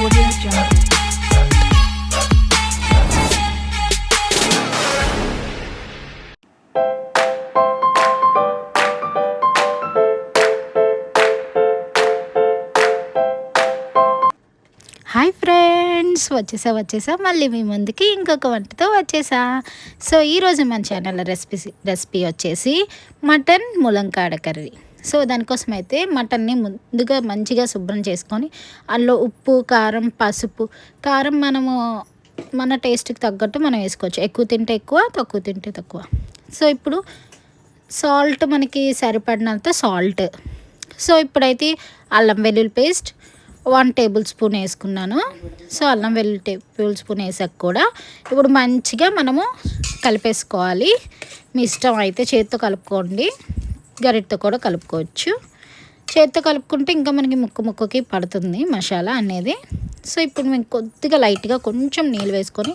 Audio Jungle. Hi friends, వచ్చేసా మళ్ళీ మీ ముందుకి ఇంకొక వంటతో వచ్చేసా. సో ఈరోజు మన ఛానల్లో రెసిపీ వచ్చేసి మటన్ ములంకాడ కర్రీ. సో దానికోసం అయితే మటన్ని ముందుగా మంచిగా శుభ్రం చేసుకొని అందులో ఉప్పు, కారం, పసుపు. కారం మనము మన టేస్ట్కి తగ్గట్టు మనం వేసుకోవచ్చు. ఎక్కువ తింటే ఎక్కువ, తక్కువ తింటే తక్కువ. సో ఇప్పుడు సాల్ట్ మనకి సరిపడినంత సాల్ట్. సో ఇప్పుడైతే అల్లం వెల్లుల్లి పేస్ట్ 1 టేబుల్ స్పూన్ వేసుకున్నాను. సో అల్లం వెల్లుల్లి టేబుల్ స్పూన్ వేసాక కూడా ఇప్పుడు మంచిగా మనము కలిపేసుకోవాలి. మీ ఇష్టం అయితే చేతితో కలుపుకోండి, గరిటతో కూడా కలుపుకోవచ్చు. చేతితో కలుపుకుంటే ఇంకా మనకి ముక్కకి పడుతుంది మసాలా అనేది. సో ఇప్పుడు మేము కొద్దిగా లైట్గా కొంచెం నీళ్ళు వేసుకొని,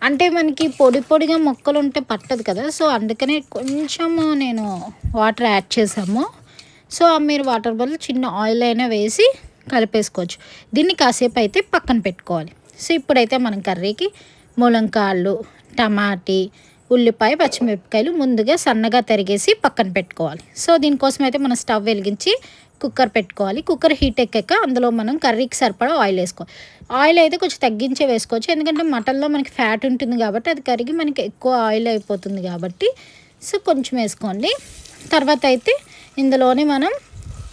అంటే మనకి పొడిగా ముక్కలు ఉంటే పట్టదు కదా, సో అందుకనే కొంచెము నేను వాటర్ యాడ్ చేసాము. సో మీరు వాటర్ బదులు చిన్న ఆయిల్ అయినా వేసి కలిపేసుకోవచ్చు. దీన్ని కాసేపు అయితే పక్కన పెట్టుకోవాలి. సో ఇప్పుడైతే మనం కర్రీకి ములంకాళ్ళు, టమాటీ, ఉల్లిపాయ, పచ్చిమిరపకాయలు ముందుగా సన్నగా తరిగేసి పక్కన పెట్టుకోవాలి. సో దీనికోసం అయితే మనం స్టవ్ వెలిగించి కుక్కర్ పెట్టుకోవాలి. కుక్కర్ హీట్ ఎక్కాక అందులో మనం కర్రీకి సరిపడా ఆయిల్ వేసుకోవాలి. ఆయిల్ అయితే కొంచెం తగ్గించే వేసుకోవచ్చు, ఎందుకంటే మటన్లో మనకి ఫ్యాట్ ఉంటుంది కాబట్టి అది కరిగి మనకి ఎక్కువ ఆయిల్ అయిపోతుంది కాబట్టి. సో కొంచెం వేసుకోండి. తర్వాత అయితే ఇందులోనే మనం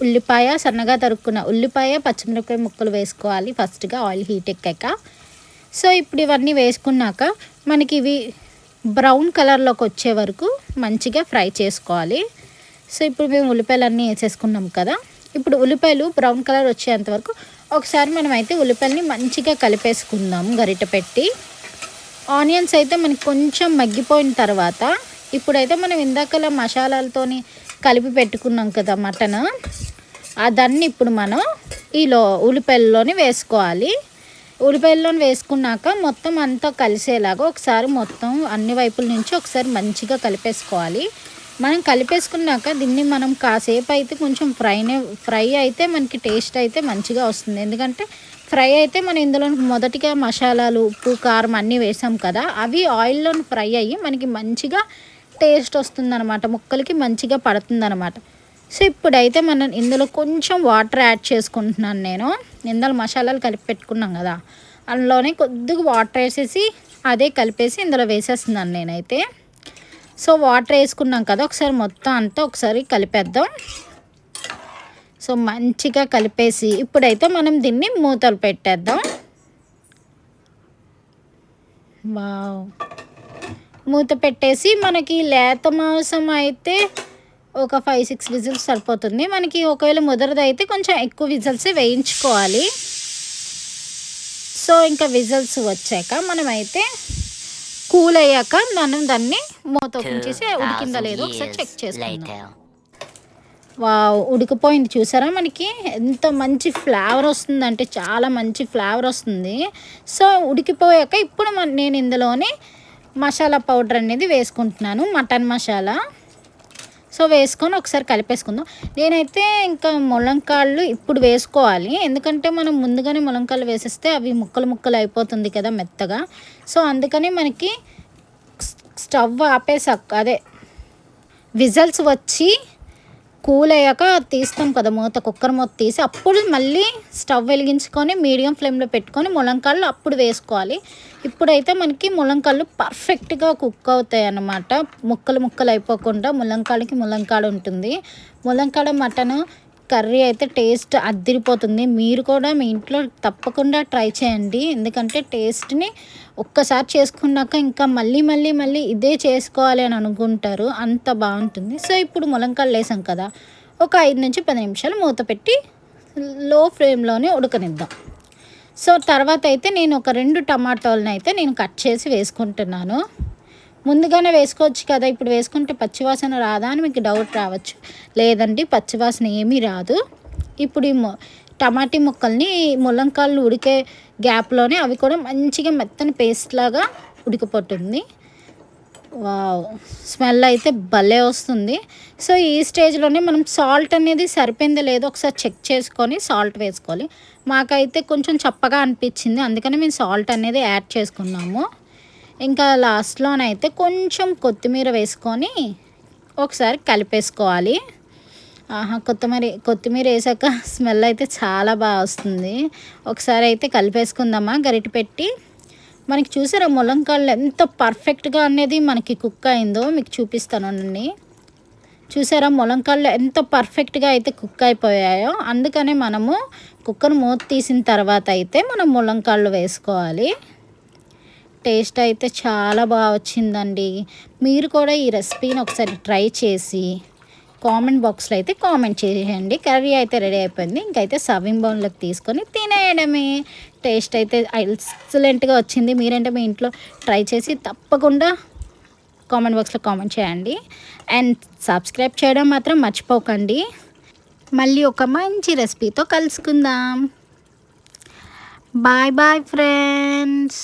ఉల్లిపాయ, సన్నగా తరుక్కున్న ఉల్లిపాయ, పచ్చిమిరపకాయ ముక్కలు వేసుకోవాలి ఫస్ట్గా ఆయిల్ హీట్ ఎక్కాక. సో ఇప్పుడు ఇవన్నీ వేసుకున్నాక మనకి ఇవి బ్రౌన్ కలర్లోకి వచ్చే వరకు మంచిగా ఫ్రై చేసుకోవాలి. సో ఇప్పుడు మేము ఉల్లిపాయలు అన్నీ వేసేసుకున్నాం కదా, ఇప్పుడు ఉల్లిపాయలు బ్రౌన్ కలర్ వచ్చేంత వరకు ఒకసారి మనం అయితే ఉల్లిపాయలని మంచిగా కలిపేసుకుందాం గరిటె పెట్టి. ఆనియన్స్ అయితే మనకి కొంచెం మగ్గిపోయిన తర్వాత ఇప్పుడైతే మనం ఇందాకలా మసాలాలతోని కలిపి పెట్టుకున్నాం కదా మటన్, దాన్ని ఇప్పుడు మనం ఉల్లిపాయల్లోని వేసుకోవాలి. ఉల్లిపాయల్లోని వేసుకున్నాక మొత్తం అంతా కలిసేలాగా ఒకసారి మొత్తం అన్ని వైపుల నుంచి ఒకసారి మంచిగా కలిపేసుకోవాలి. మనం కలిపేసుకున్నాక దీన్ని మనం కాసేపు అయితే కొంచెం ఫ్రై అయితే మనకి టేస్ట్ అయితే మంచిగా వస్తుంది. ఎందుకంటే ఫ్రై అయితే మనం ఇందులో మొదటిగా మసాలాలు, ఉప్పు, కారం అన్నీ వేసాం కదా, అవి ఆయిల్లో ఫ్రై అయ్యి మనకి మంచిగా టేస్ట్ వస్తుందన్నమాట, ముక్కలకి మంచిగా పడుతుందన్నమాట. సో ఇప్పుడైతే మనం ఇందులో కొంచెం వాటర్ యాడ్ చేసుకుంటున్నాను నేను. ఇందులో మసాలాలు కలిపి పెట్టుకున్నాం కదా, అందులోనే కొద్దిగా వాటర్ వేసేసి అదే కలిపేసి ఇందులో వేసేస్తున్నాను నేనైతే. సో వాటర్ వేసుకున్నాం కదా, ఒకసారి మొత్తం అంతా ఒకసారి కలిపేద్దాం. సో మంచిగా కలిపేసి ఇప్పుడైతే మనం దీన్ని మూతలు పెట్టేద్దాం. వావ్, మూత పెట్టేసి మనకి లేత మాంసం అయితే ఒక 5-6 విజిల్స్ సరిపోతుంది మనకి. ఒకవేళ ముదరదైతే కొంచెం ఎక్కువ విజిల్స్ వేయించుకోవాలి. సో ఇంకా విజిల్స్ వచ్చాక మనమైతే కూల్ అయ్యాక మనం దాన్ని మూత ఓపెన్ చేసి ఉడికిందా లేదో ఒకసారి చెక్ చేసుకుందాం. వావ్, ఉడికిపోయింది చూసారా, మనకి ఎంత మంచి ఫ్లేవర్ వస్తుంది అంటే చాలా మంచి ఫ్లేవర్ వస్తుంది. సో ఉడికిపోయాక ఇప్పుడు నేను ఇందులోని మసాలా పౌడర్ అనేది వేసుకుంటున్నాను, మటన్ మసాలా. సో వేసుకొని ఒకసారి కలిపేసుకుందాం. నేనైతే ఇంకా ములంకాళ్ళు ఇప్పుడు వేసుకోవాలి, ఎందుకంటే మనం ముందుగానే ములంకాళ్ళు వేసేస్తే అవి ముక్కలు అయిపోతుంది కదా మెత్తగా. సో అందుకని మనకి స్టవ్ ఆపేసాక అదే విజిల్స్ వచ్చి కూల్ అయ్యాక తీస్తాం కదా మూత, కుక్కర్ మూత తీసి అప్పుడు మళ్ళీ స్టవ్ వెలిగించుకొని మీడియం ఫ్లేమ్లో పెట్టుకొని ములంకాళ్ళు అప్పుడు వేసుకోవాలి. ఇప్పుడైతే మనకి ములంకాళ్ళు పర్ఫెక్ట్గా కుక్ అవుతాయి అన్నమాట, ముక్కలు అయిపోకుండా. ములంకాడ ఉంటుంది. ములంకాడ మటన్ కర్రీ అయితే టేస్ట్ అద్దిరిపోతుంది. మీరు కూడా మీ ఇంట్లో తప్పకుండా ట్రై చేయండి, ఎందుకంటే టేస్ట్ని ఒక్కసారి చేసుకున్నాక ఇంకా మళ్ళీ ఇదే చేసుకోవాలి అని అనుకుంటారు, అంత బాగుంటుంది. సో ఇప్పుడు ములంకాయలు వేసాం కదా, ఒక 5-10 నిమిషాలు మూత పెట్టి లో ఫ్లేమ్లోనే ఉడకనిద్దాం. సో తర్వాత అయితే నేను ఒక 2 టమాటాలను అయితే నేను కట్ చేసి వేసుకుంటున్నాను. ముందుగానే వేసుకోవచ్చు కదా, ఇప్పుడు వేసుకుంటే పచ్చివాసన రాదా అని మీకు డౌట్ రావచ్చు. లేదండి, పచ్చివాసన ఏమీ రాదు. ఇప్పుడు ఈ టమాటీ ముక్కల్ని ములంకాళ్ళు ఉడికే గ్యాప్లోనే అవి కూడా మంచిగా మెత్తని పేస్ట్ లాగా ఉడికిపోతుంది. వావ్, స్మెల్ అయితే భలే వస్తుంది. సో ఈ స్టేజ్లోనే మనం సాల్ట్ అనేది సరిపోయిందో లేదో ఒకసారి చెక్ చేసుకొని సాల్ట్ వేసుకోవాలి. మాకైతే కొంచెం చప్పగా అనిపించింది, అందుకని మేము సాల్ట్ అనేది యాడ్ చేసుకున్నాము. ఇంకా లాస్ట్లోనైతే కొంచెం కొత్తిమీర వేసుకొని ఒకసారి కలిపేసుకోవాలి. కొత్తిమీర వేసాక స్మెల్ అయితే చాలా బాగా వస్తుంది. ఒకసారి అయితే కలిపేసుకుందామా గరిటె పెట్టి. మనకి చూసారా ములంకాడలు ఎంత పర్ఫెక్ట్గా అనేది మనకి కుక్ అయిందో మీకు చూపిస్తానండి. చూసారా ములంకాడలు ఎంత పర్ఫెక్ట్గా అయితే కుక్ అయిపోయాయో. అందుకనే మనము కుక్కర్ మూత తీసిన తర్వాత అయితే మనం ములంకాడలు వేసుకోవాలి. టేస్ట్ అయితే చాలా బాగా వచ్చిందండి. మీరు కూడా ఈ రెసిపీని ఒకసారి ట్రై చేసి కామెంట్ బాక్స్లో అయితే కామెంట్ చేయండి. కర్రీ అయితే రెడీ అయిపోయింది. ఇంకైతే సర్వింగ్ బౌల్లోకి తీసుకొని తినేయడమే. టేస్ట్ అయితే ఎక్సలెంట్గా వచ్చింది. మీరంటే మీ ఇంట్లో ట్రై చేసి తప్పకుండా కామెంట్ బాక్స్లో కామెంట్ చేయండి. అండ్ సబ్స్క్రైబ్ చేయడం మాత్రం మర్చిపోకండి. మళ్ళీ ఒక మంచి రెసిపీతో కలుసుకుందాం. Bye bye friends.